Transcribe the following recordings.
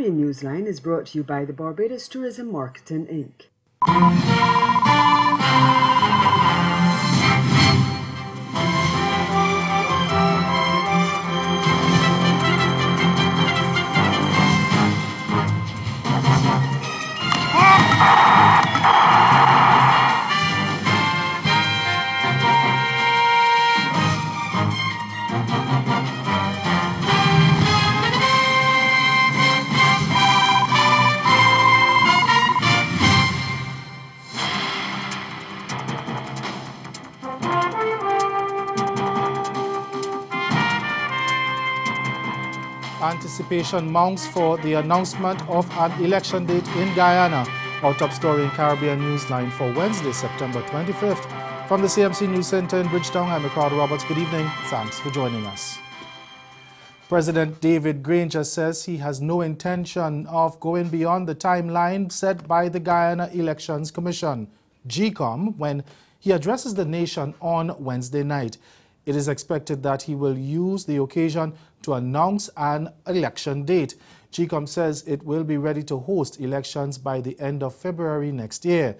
Caribbean Newsline is brought to you by the Barbados Tourism Marketing, Inc. Anticipation mounts for the announcement of an election date in Guyana. Our top story in Caribbean Newsline for Wednesday, September 25th. From the CMC News Center in Bridgetown, I'm Ricardo Roberts. Good evening. Thanks for joining us. President David Granger says he has no intention of going beyond the timeline set by the Guyana Elections Commission, GECOM, when he addresses the nation on Wednesday night. It is expected that he will use the occasion to announce an election date. GECOM says it will be ready to host elections by the end of February next year.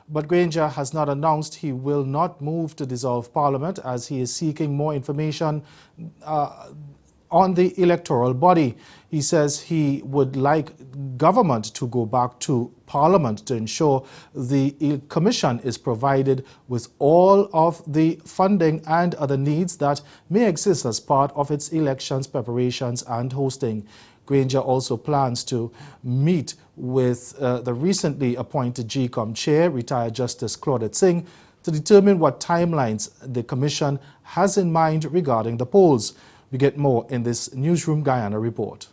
But Granger has not announced he will not move to dissolve Parliament, as he is seeking more information on the electoral body. He says he would like government to go back to Parliament to ensure the Commission is provided with all of the funding and other needs that may exist as part of its elections preparations and hosting. Granger also plans to meet with the recently appointed GECOM chair, retired Justice Claudette Singh, to determine what timelines the Commission has in mind regarding the polls. We get more in this Newsroom Guyana report.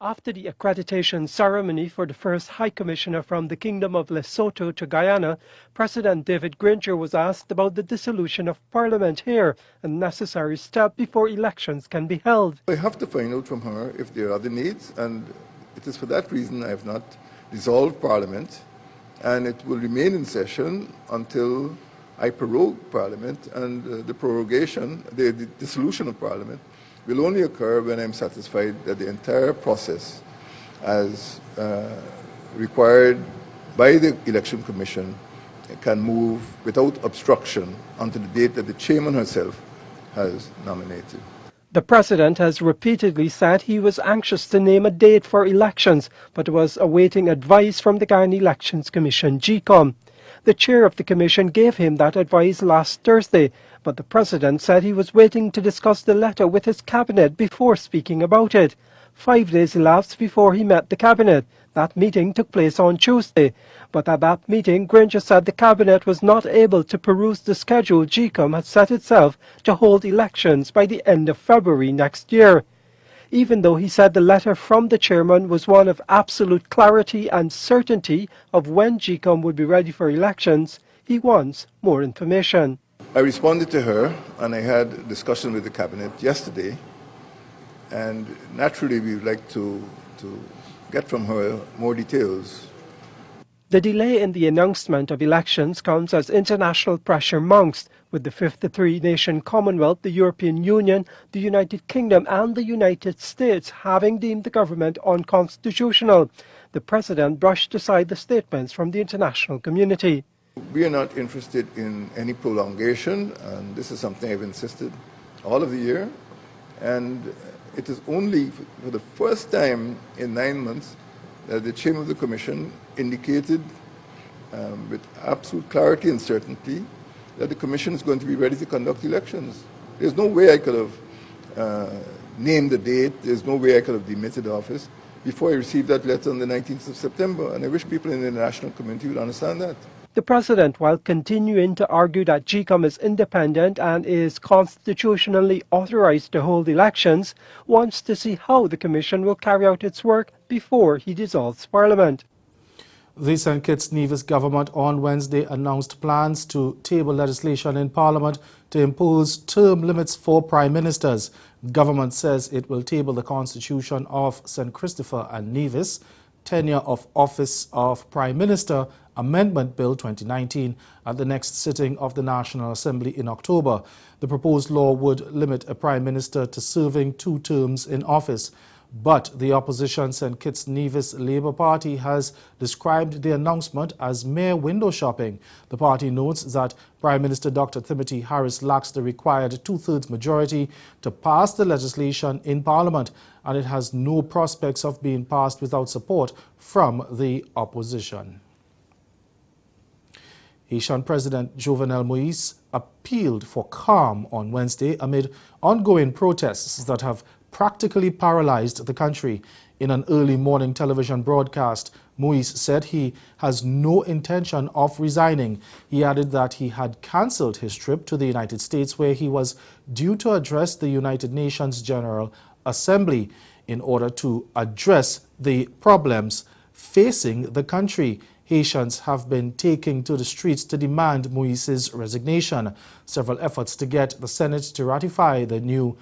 After the accreditation ceremony for the first High Commissioner from the Kingdom of Lesotho to Guyana, President David Granger was asked about the dissolution of Parliament here, a necessary step before elections can be held. I have to find out from her if there are other needs, and it is for that reason I have not dissolved Parliament, and it will remain in session until I prorogue Parliament, and the prorogation, the dissolution of Parliament, will only occur when I'm satisfied that the entire process, as required by the Election Commission, can move without obstruction until the date that the chairman herself has nominated. The President has repeatedly said he was anxious to name a date for elections, but was awaiting advice from the Guyana Elections Commission, GECOM. The chair of the commission gave him that advice last Thursday, but the President said he was waiting to discuss the letter with his cabinet before speaking about it. 5 days elapsed before he met the cabinet. That meeting took place on Tuesday, but at that meeting, Granger said the cabinet was not able to peruse the schedule GECOM had set itself to hold elections by the end of February next year. Even though he said the letter from the chairman was one of absolute clarity and certainty of when GECOM would be ready for elections, he wants more information. I responded to her, and I had a discussion with the cabinet yesterday, and naturally we would like to get from her more details. The delay in the announcement of elections comes as international pressure mounts, with the 53-nation Commonwealth, the European Union, the United Kingdom and the United States having deemed the government unconstitutional. The President brushed aside the statements from the international community. We are not interested in any prolongation, and this is something I've insisted all of the year. And it is only for the first time in 9 months that the chairman of the Commission indicated with absolute clarity and certainty that the Commission is going to be ready to conduct elections. There's no way I could have named the date, there's no way I could have demitted office before I received that letter on the 19th of September, and I wish people in the international community would understand that. The President, while continuing to argue that GECOM is independent and is constitutionally authorized to hold elections, wants to see how the Commission will carry out its work before he dissolves Parliament. The St. Kitts Nevis government on Wednesday announced plans to table legislation in Parliament to impose term limits for prime ministers. Government says it will table the constitution of St. Christopher and Nevis, tenure of office of Prime Minister, Amendment Bill 2019 at the next sitting of the National Assembly in October. The proposed law would limit a Prime Minister to serving 2 terms in office. But the opposition St. Kitts Nevis Labour Party has described the announcement as mere window shopping. The party notes that Prime Minister Dr. Timothy Harris lacks the required two-thirds majority to pass the legislation in Parliament, and it has no prospects of being passed without support from the opposition. Haitian President Jovenel Moïse appealed for calm on Wednesday amid ongoing protests that have practically paralyzed the country. In an early morning television broadcast, Moïse said he has no intention of resigning. He added that he had cancelled his trip to the United States, where he was due to address the United Nations General Assembly in order to address the problems facing the country. Haitians have been taking to the streets to demand Moïse's resignation. Several efforts to get the Senate to ratify the new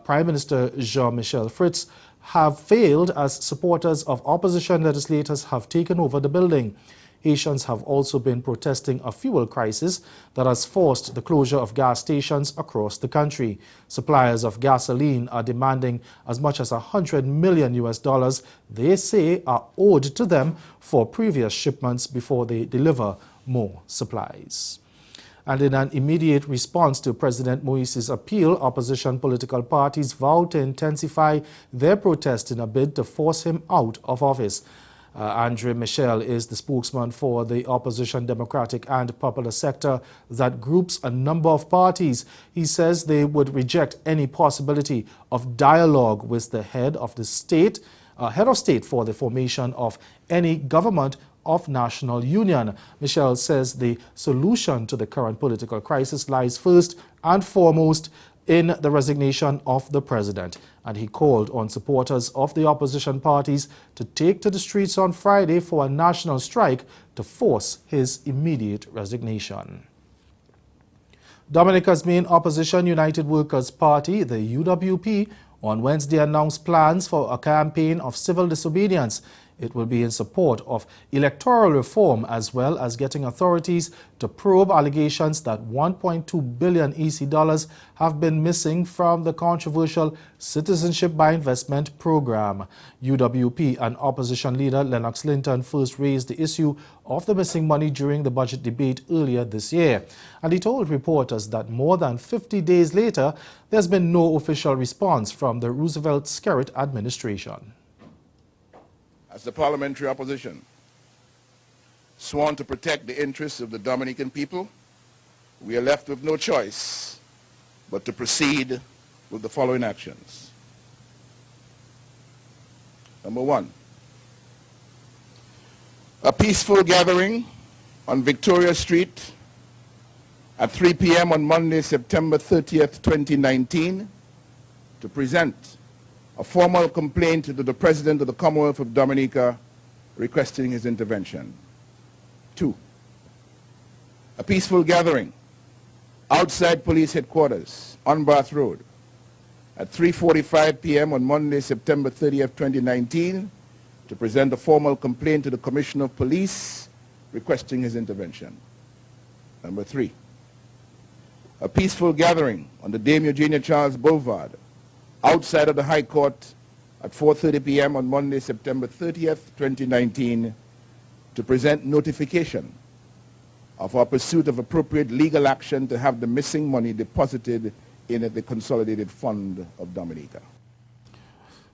Prime Minister Jean-Michel Fritz have failed as supporters of opposition legislators have taken over the building. Haitians have also been protesting a fuel crisis that has forced the closure of gas stations across the country. Suppliers of gasoline are demanding as much as $100 million they say are owed to them for previous shipments before they deliver more supplies. And in an immediate response to President Moïse's appeal, opposition political parties vowed to intensify their protest in a bid to force him out of office. Andre Michel is the spokesman for the opposition Democratic and Popular sector that groups a number of parties. He says they would reject any possibility of dialogue with the head of state for the formation of any government of national union. Michel says the solution to the current political crisis lies first and foremost in the resignation of the president, and he called on supporters of the opposition parties to take to the streets on Friday for a national strike to force his immediate resignation. Dominica's main opposition, United Workers' Party, the UWP, on Wednesday announced plans for a campaign of civil disobedience. It will be in support of electoral reform as well as getting authorities to probe allegations that $1.2 billion EC dollars have been missing from the controversial Citizenship by Investment program. UWP and opposition leader Lennox Linton first raised the issue of the missing money during the budget debate earlier this year. And he told reporters that more than 50 days later, there's been no official response from the Roosevelt-Skerrit administration. As the parliamentary opposition, sworn to protect the interests of the Dominican people, we are left with no choice but to proceed with the following actions. Number one, a peaceful gathering on Victoria Street at 3 p.m. on Monday, September 30th, 2019, to present a formal complaint to the President of the Commonwealth of Dominica requesting his intervention. Two, a peaceful gathering outside police headquarters on Bath Road at 3:45 p.m. on Monday, September 30th, 2019, to present a formal complaint to the Commissioner of Police requesting his intervention. Number three, a peaceful gathering on the Dame Eugenia Charles Boulevard outside of the High Court at 4:30 p.m. on Monday, September 30th, 2019, to present notification of our pursuit of appropriate legal action to have the missing money deposited in the Consolidated Fund of Dominica.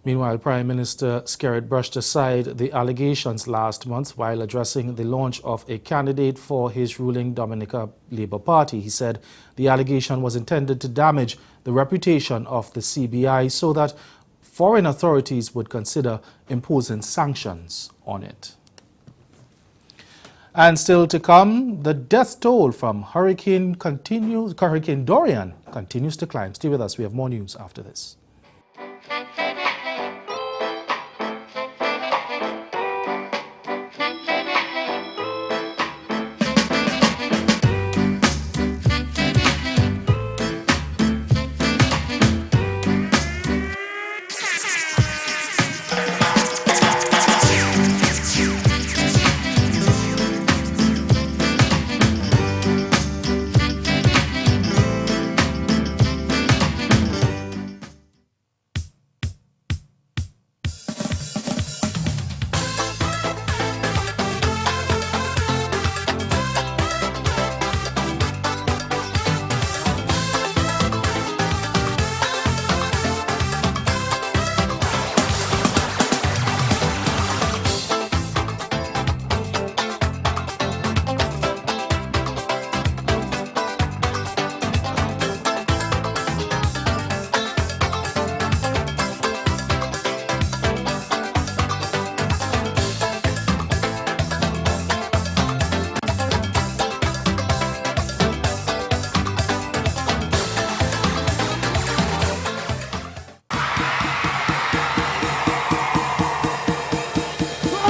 Meanwhile, Prime Minister Skerrit brushed aside the allegations last month while addressing the launch of a candidate for his ruling Dominica Labour Party. He said the allegation was intended to damage the reputation of the CBI so that foreign authorities would consider imposing sanctions on it. And still to come, the death toll from Hurricane Dorian continues to climb. Stay with us. We have more news after this.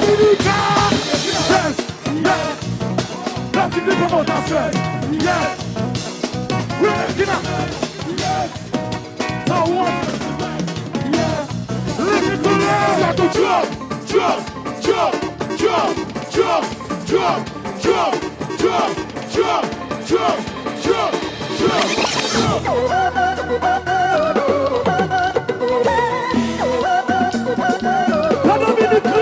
Dominica! Yes, yes. That's the promoter says. Yes. We're making up. Yes. So what? Yes. Listen to this. Start to jump, jump, jump, jump, jump, jump, jump, jump, jump, jump, jump, jump, La Dominica!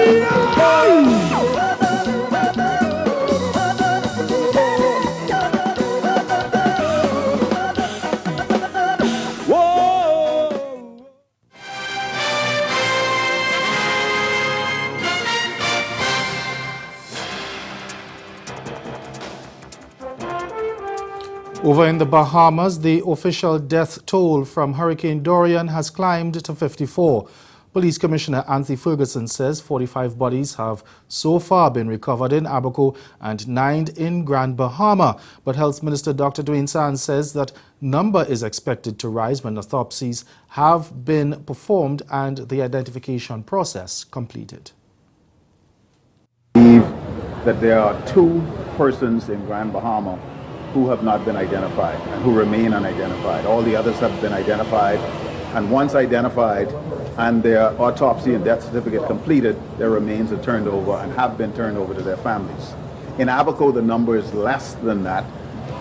Over in the Bahamas, the official death toll from Hurricane Dorian has climbed to 54. Police Commissioner Anthony Ferguson says 45 bodies have so far been recovered in Abaco and 9 in Grand Bahama. But Health Minister Dr. Dorian says that number is expected to rise when autopsies have been performed and the identification process completed. I believe that there are 2 persons in Grand Bahama who have not been identified and who remain unidentified. All the others have been identified, and once identified and their autopsy and death certificate completed, their remains are turned over and have been turned over to their families. In Abaco, the number is less than that,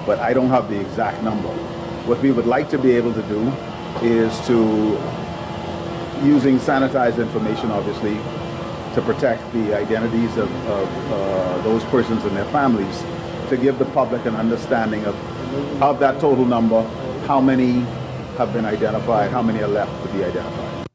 but I don't have the exact number. What we would like to be able to do is to, using sanitized information, obviously, to protect the identities of those persons and their families, to give the public an understanding of that total number, how many have been identified, how many are left to be identified.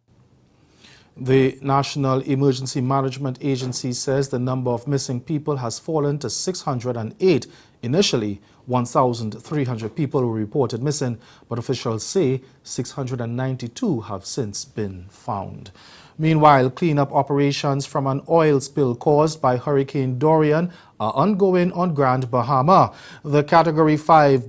The National Emergency Management Agency says the number of missing people has fallen to 608. Initially, 1,300 people were reported missing, but officials say 692 have since been found. Meanwhile, cleanup operations from an oil spill caused by Hurricane Dorian are ongoing on Grand Bahama. The Category 5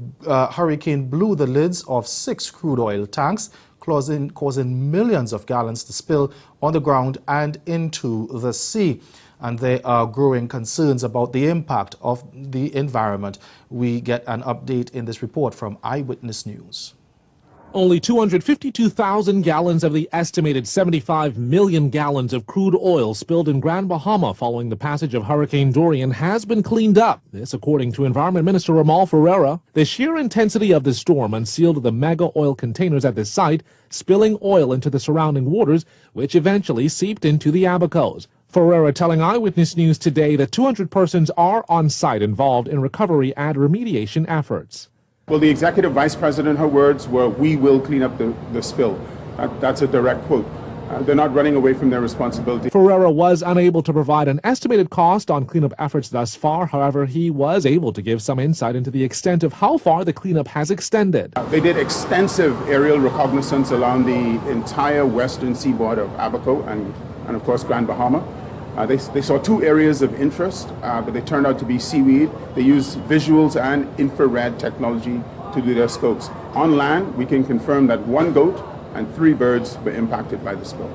hurricane blew the lids of 6 crude oil tanks, causing millions of gallons to spill on the ground and into the sea. And there are growing concerns about the impact of the environment. We get an update in this report from Eyewitness News. Only 252,000 gallons of the estimated 75 million gallons of crude oil spilled in Grand Bahama following the passage of Hurricane Dorian has been cleaned up. This according to Environment Minister Ramal Ferreira. The sheer intensity of the storm unsealed the mega oil containers at the site, spilling oil into the surrounding waters, which eventually seeped into the Abacos. Ferreira telling Eyewitness News today that 200 persons are on site involved in recovery and remediation efforts. Well, the executive vice president, her words were, "We will clean up the spill." That's a direct quote. They're not running away from their responsibility. Ferreira was unable to provide an estimated cost on cleanup efforts thus far. However, he was able to give some insight into the extent of how far the cleanup has extended. They did extensive aerial reconnaissance along the entire western seaboard of Abaco and of course, Grand Bahama. They saw 2 areas of interest, but they turned out to be seaweed. They used visuals and infrared technology to do their scopes. On land, we can confirm that 1 goat and 3 birds were impacted by the spill.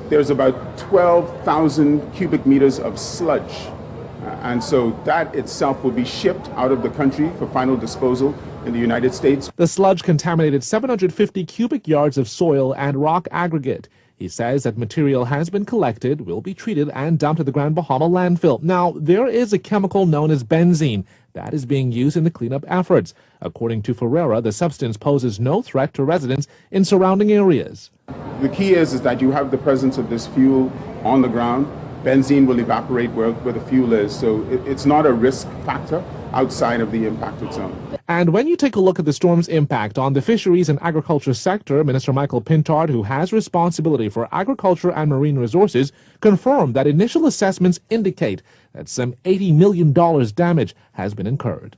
There's about 12,000 cubic meters of sludge, and so that itself will be shipped out of the country for final disposal in the United States. The sludge contaminated 750 cubic yards of soil and rock aggregate. He says that material has been collected, will be treated, and dumped at the Grand Bahama landfill. Now, there is a chemical known as benzene that is being used in the cleanup efforts. According to Ferreira, the substance poses no threat to residents in surrounding areas. The key is that you have the presence of this fuel on the ground. Benzene will evaporate where the fuel is, so it's not a risk factor outside of the impacted zone. And when you take a look at the storm's impact on the fisheries and agriculture sector, Minister Michael Pintard, who has responsibility for agriculture and marine resources, confirmed that initial assessments indicate that some $80 million damage has been incurred.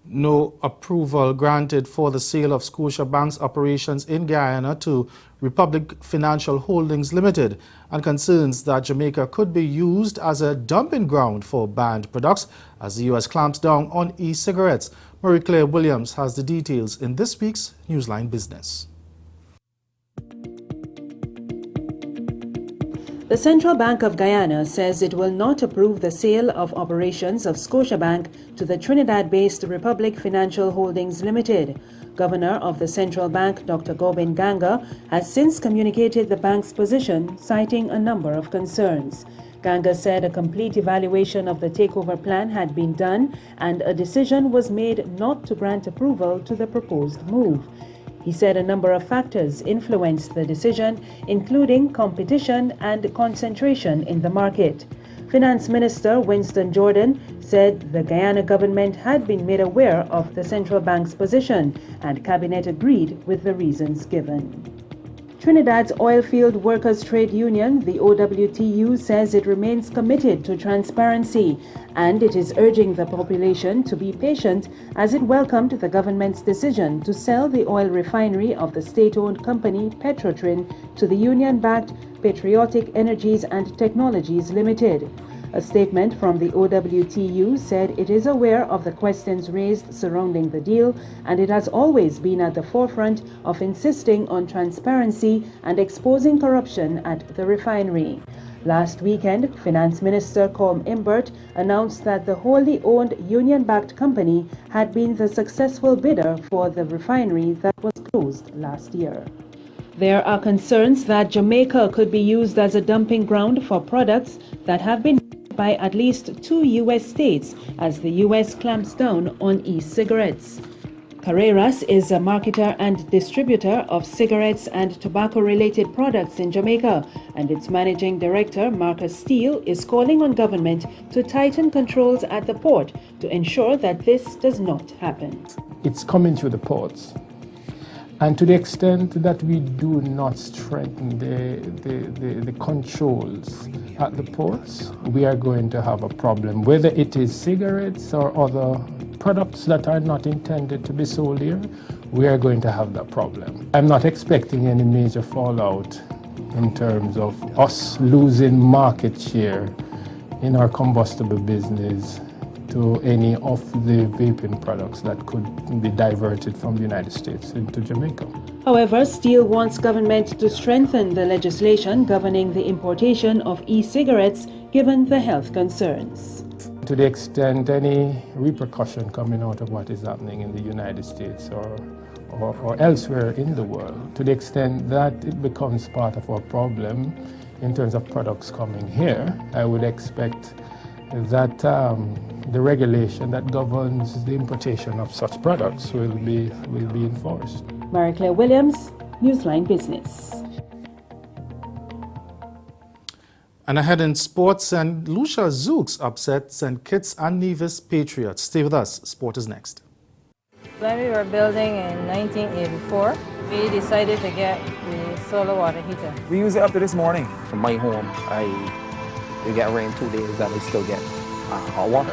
No approval granted for the sale of Scotiabank's operations in Guyana to Republic Financial Holdings Limited, and concerns that Jamaica could be used as a dumping ground for banned products as the U.S. clamps down on e-cigarettes. Marie-Claire Williams has the details in this week's Newsline Business. The Central Bank of Guyana says it will not approve the sale of operations of Scotiabank to the Trinidad-based Republic Financial Holdings Limited. Governor of the Central Bank, Dr. Gobin Ganga, has since communicated the bank's position, citing a number of concerns. Ganga said a complete evaluation of the takeover plan had been done and a decision was made not to grant approval to the proposed move. He said a number of factors influenced the decision, including competition and concentration in the market. Finance Minister Winston Jordan said the Guyana government had been made aware of the central bank's position and Cabinet agreed with the reasons given. Trinidad's Oilfield Workers Trade Union, the OWTU, says it remains committed to transparency and it is urging the population to be patient as it welcomed the government's decision to sell the oil refinery of the state-owned company Petrotrin to the union-backed Patriotic Energies and Technologies Limited. A statement from the OWTU said it is aware of the questions raised surrounding the deal and it has always been at the forefront of insisting on transparency and exposing corruption at the refinery. Last weekend, Finance Minister Com Imbert announced that the wholly owned union-backed company had been the successful bidder for the refinery that was closed last year. There are concerns that Jamaica could be used as a dumping ground for products that have been by at least 2 U.S. states as the U.S. clamps down on e-cigarettes. Carreras is a marketer and distributor of cigarettes and tobacco-related products in Jamaica, and its managing director, Marcus Steele, is calling on government to tighten controls at the port to ensure that this does not happen. It's coming through the ports. And to the extent that we do not strengthen the controls at the ports, we are going to have a problem, whether it is cigarettes or other products that are not intended to be sold here, we are going to have that problem. I'm not expecting any major fallout in terms of us losing market share in our combustible business to any of the vaping products that could be diverted from the United States into Jamaica. However, Steele wants government to strengthen the legislation governing the importation of e-cigarettes given the health concerns. To the extent any repercussion coming out of what is happening in the United States or elsewhere in the world, to the extent that it becomes part of our problem in terms of products coming here, I would expect that the regulation that governs the importation of such products will be enforced. Marie-Claire Williams, Newsline Business. And ahead in sports, and Lucia Zooks upset St. Kitts and Nevis Patriots. Stay with us. Sport is next. When we were building in 1984, we decided to get the solar water heater. We use it up to this morning. From my home, we get rain 2 days and we still get hot water.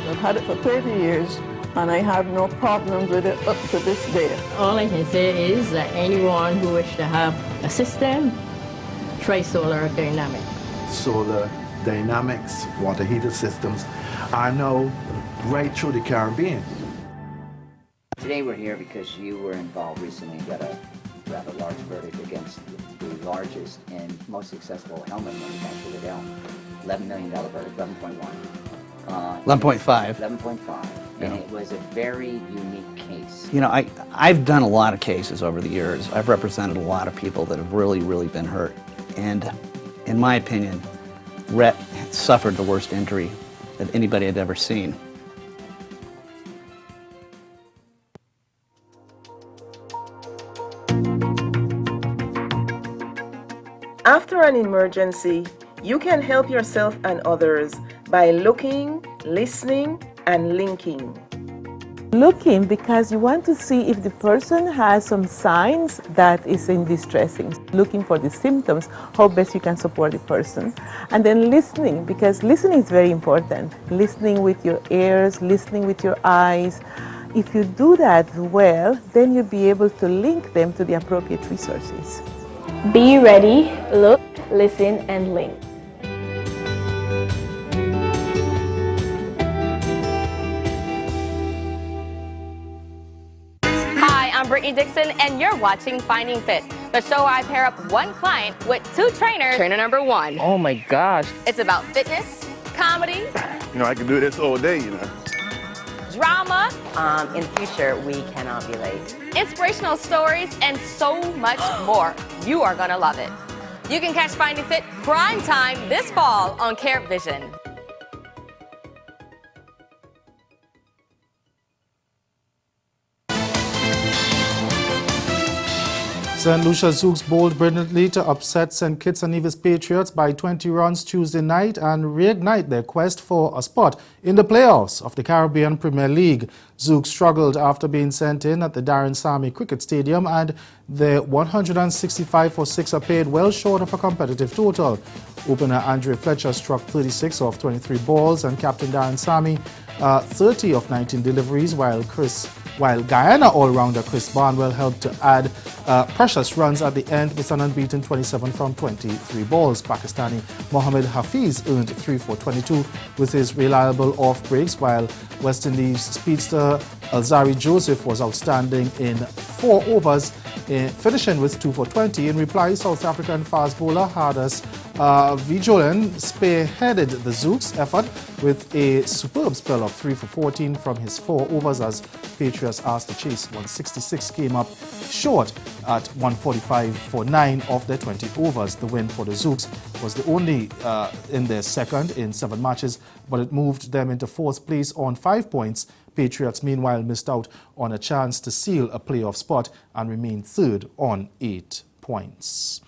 I've had it for 30 years and I have no problems with it up to this day. All I can say is that anyone who wishes to have a system, try Solar Dynamics. Solar Dynamics water heater systems are now right through the Caribbean. Today we're here because you were involved recently and got a rather large verdict against the largest and most successful helmet manufacturer of Dell. $11 million verdict, 11.1. 11.5. 11.5. And it was a very unique case. You know, I've done a lot of cases over the years. I've represented a lot of people that have really been hurt. And in my opinion, Rhett suffered the worst injury that anybody had ever seen. After an emergency, you can help yourself and others by looking, listening, and linking. Looking because you want to see if the person has some signs that is in distressing. Looking for the symptoms, how best you can support the person. And then listening, because listening is very important. Listening with your ears, listening with your eyes. If you do that well, then you'll be able to link them to the appropriate resources. Be ready, look, listen, and link. Hi, I'm Brittany Dixon, and you're watching Finding Fit. the show I pair up one client with two trainers. Trainer number one. Oh my gosh. It's about fitness, comedy, I can do this all day, drama. In the future, we can ovulate. Inspirational stories, and so much more. You are gonna love it. You can catch Finding Fit prime time this fall on CaribVision. St. Lucia Zouks bowled brilliantly to upset St. Kitts and Nevis Patriots by 20 runs Tuesday night and reignite their quest for a spot in the playoffs of the Caribbean Premier League. Zouks struggled after being sent in at the Dorian Sami Cricket Stadium, and their 165 for 6 are paid well short of a competitive total. Opener Andre Fletcher struck 36 off 23 balls and Captain Dorian Sami 30 of 19 deliveries, while Guyana all-rounder Chris Barnwell helped to add precious runs at the end with an unbeaten 27 from 23 balls. Pakistani Mohammad Hafiz earned 3 for 22 with his reliable off-breaks, while West Indies speedster Alzari Joseph was outstanding in 4 overs, finishing with 2 for 20. In reply, South African fast bowler Hardus Vijolen spearheaded the Zouks effort with a superb spell of 3 for 14 from his 4 overs as Patriots asked to chase 166 came up short at 145 for 9 of their 20 overs. The win for the Zouks was the only in their second in 7 matches, but it moved them into 4th place on 5 points. Patriots meanwhile missed out on a chance to seal a playoff spot and remained 3rd on 8 points.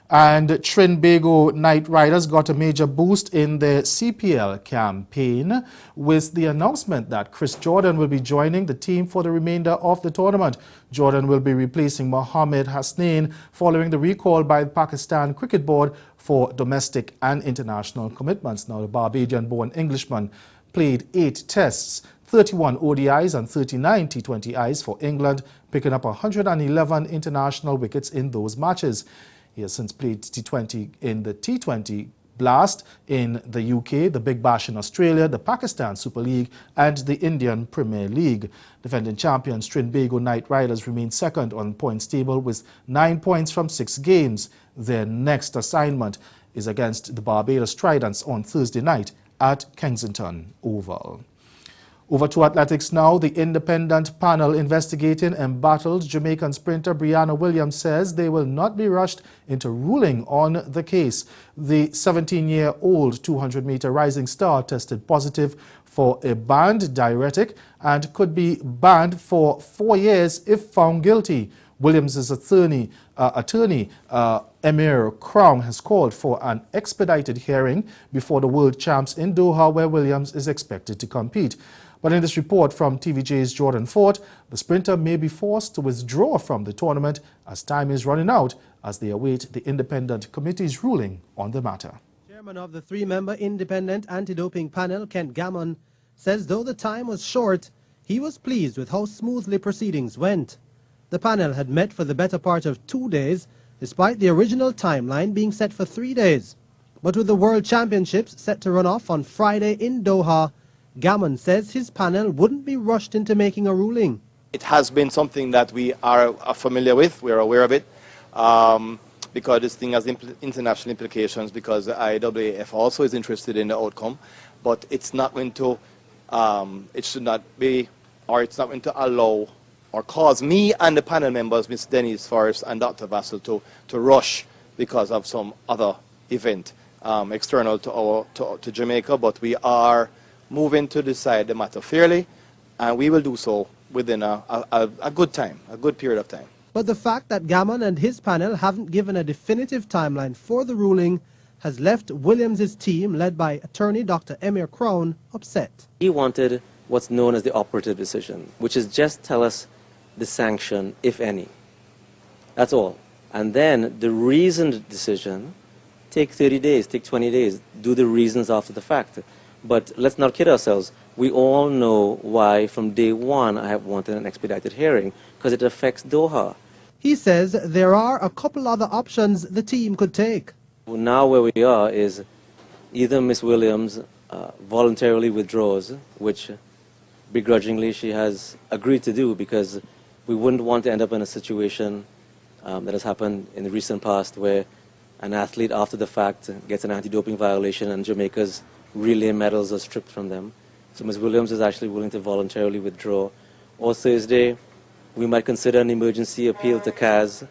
And Trinbago Knight Riders got a major boost in their CPL campaign with the announcement that Chris Jordan will be joining the team for the remainder of the tournament. Jordan will be replacing Mohamed Hasnain following the recall by the Pakistan Cricket Board for domestic and international commitments. Now, the Barbadian-born Englishman played 8 tests, 31 ODIs and 39 T20Is for England, picking up 111 international wickets in those matches. He has since played T20 in the T20 Blast in the UK, the Big Bash in Australia, the Pakistan Super League and the Indian Premier League. Defending champions Trinbago Knight Riders remain second on points table with 9 points from 6 games. Their next assignment is against the Barbados Tridents on Thursday night at Kensington Oval. Over to athletics now. The independent panel investigating embattled Jamaican sprinter Brianna Williams says they will not be rushed into ruling on the case. The 17-year-old 200-meter rising star tested positive for a banned diuretic and could be banned for 4 years if found guilty. Williams' attorney Emir Crown has called for an expedited hearing before the world champs in Doha, where Williams is expected to compete. But in this report from TVJ's Jordan Fort, the sprinter may be forced to withdraw from the tournament as time is running out as they await the independent committee's ruling on the matter. Chairman of the 3-member independent anti-doping panel, Kent Gammon, says though the time was short, he was pleased with how smoothly proceedings went. The panel had met for the better part of 2 days, despite the original timeline being set for 3 days. But with the World Championships set to run off on Friday in Doha, Gammon says his panel wouldn't be rushed into making a ruling. It has been something that we are familiar with, we are aware of it, because this thing has international implications, because the IAAF also is interested in the outcome, but it's not going to, it should not be, or it's not going to allow or cause me and the panel members, Ms. Denise Forrest and Dr. Vassell, to rush because of some other event external to Jamaica, but we are moving to decide the matter fairly, and we will do so within a good time, a good period of time. But the fact that Gammon and his panel haven't given a definitive timeline for the ruling has left Williams' team, led by attorney Dr. Emir Crown, upset. He wanted what's known as the operative decision, which is just tell us the sanction, if any. That's all. And then the reasoned decision, take 30 days, take 20 days, do the reasons after the fact. But let's not kid ourselves. We all know why from day one I have wanted an expedited hearing, because it affects Doha. He says there are a couple other options the team could take. Now where we are is either Miss Williams voluntarily withdraws, which begrudgingly she has agreed to do, because we wouldn't want to end up in a situation that has happened in the recent past where an athlete after the fact gets an anti-doping violation and Jamaica's relay medals are stripped from them. So Ms. Williams is actually willing to voluntarily withdraw. Or Thursday, we might consider an emergency appeal to CAS,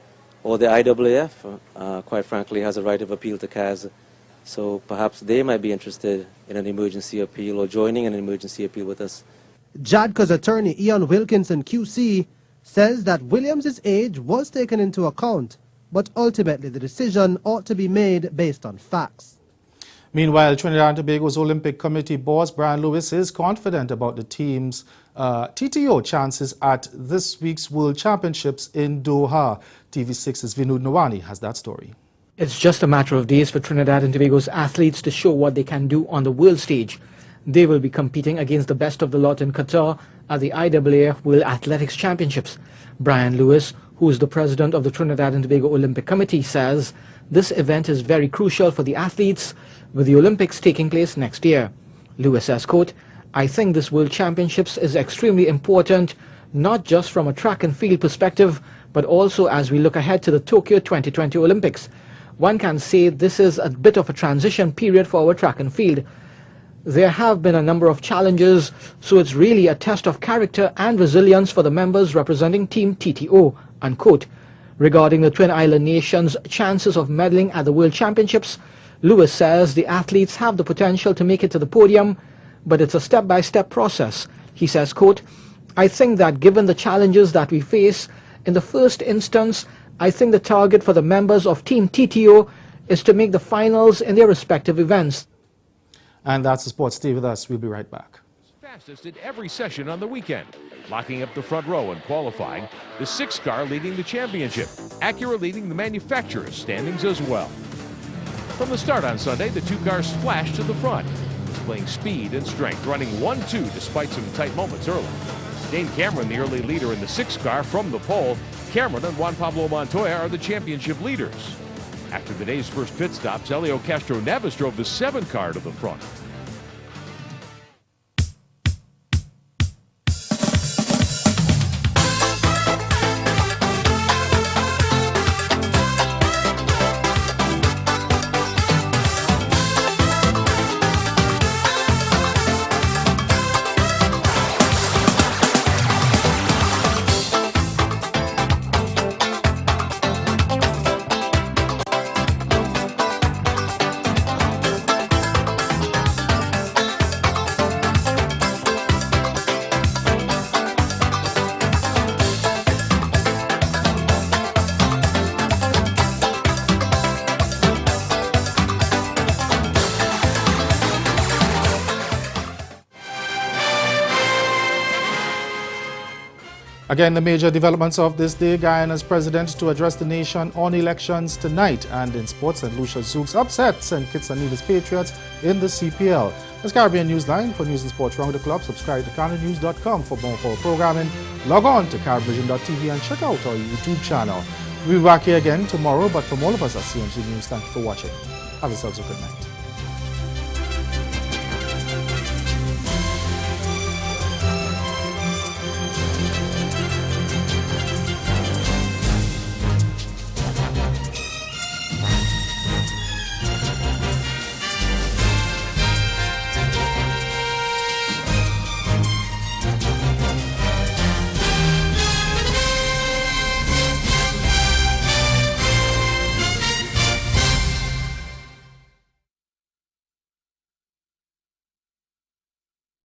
or the IAAF, quite frankly, has a right of appeal to CAS. So perhaps they might be interested in an emergency appeal or joining an emergency appeal with us. JADCA's attorney Ian Wilkinson QC says that Williams' age was taken into account, but ultimately the decision ought to be made based on facts. Meanwhile, Trinidad and Tobago's Olympic Committee boss Brian Lewis is confident about the team's TTO chances at this week's World Championships in Doha. TV6's Vinud Nawani has that story. It's just a matter of days for Trinidad and Tobago's athletes to show what they can do on the world stage. They will be competing against the best of the lot in Qatar at the IAAF World Athletics Championships. Brian Lewis, who is the president of the Trinidad and Tobago Olympic Committee, says this event is very crucial for the athletes, with the Olympics taking place next year. Lewis says, quote, "I think this World Championships is extremely important, not just from a track and field perspective, but also as we look ahead to the Tokyo 2020 Olympics. One can say this is a bit of a transition period for our track and field. There have been a number of challenges, so it's really a test of character and resilience for the members representing Team TTO," unquote. Regarding the Twin Island nations' chances of medaling at the World Championships, Lewis says the athletes have the potential to make it to the podium, but it's a step-by-step process. He says, quote, "I think that given the challenges that we face, in the first instance, I think the target for the members of Team TTO is to make the finals in their respective events." And that's the sports. Stay with us. We'll be right back. Fastest in every session on the weekend, locking up the front row and qualifying, the 6 car leading the championship, Acura leading the manufacturer's standings as well. From the start on Sunday, the 2 cars splashed to the front, displaying speed and strength, running 1-2 despite some tight moments early. Dane Cameron, the early leader in the 6 car from the pole. Cameron and Juan Pablo Montoya are the championship leaders. After the day's first pit stops, Helio Castro Nevis drove the 7 car to the front. Again, the major developments of this day: Guyana's president to address the nation on elections tonight. And in sports, St. Lucia Zouks upset St. Kitts and Nevis Patriots in the CPL. That's Caribbean Newsline. For news and sports around the club, subscribe to CanadaNews.com for more programming. Log on to CaribVision.tv and check out our YouTube channel. We'll be back here again tomorrow, but from all of us at CMC News, thank you for watching. Have yourselves a good night.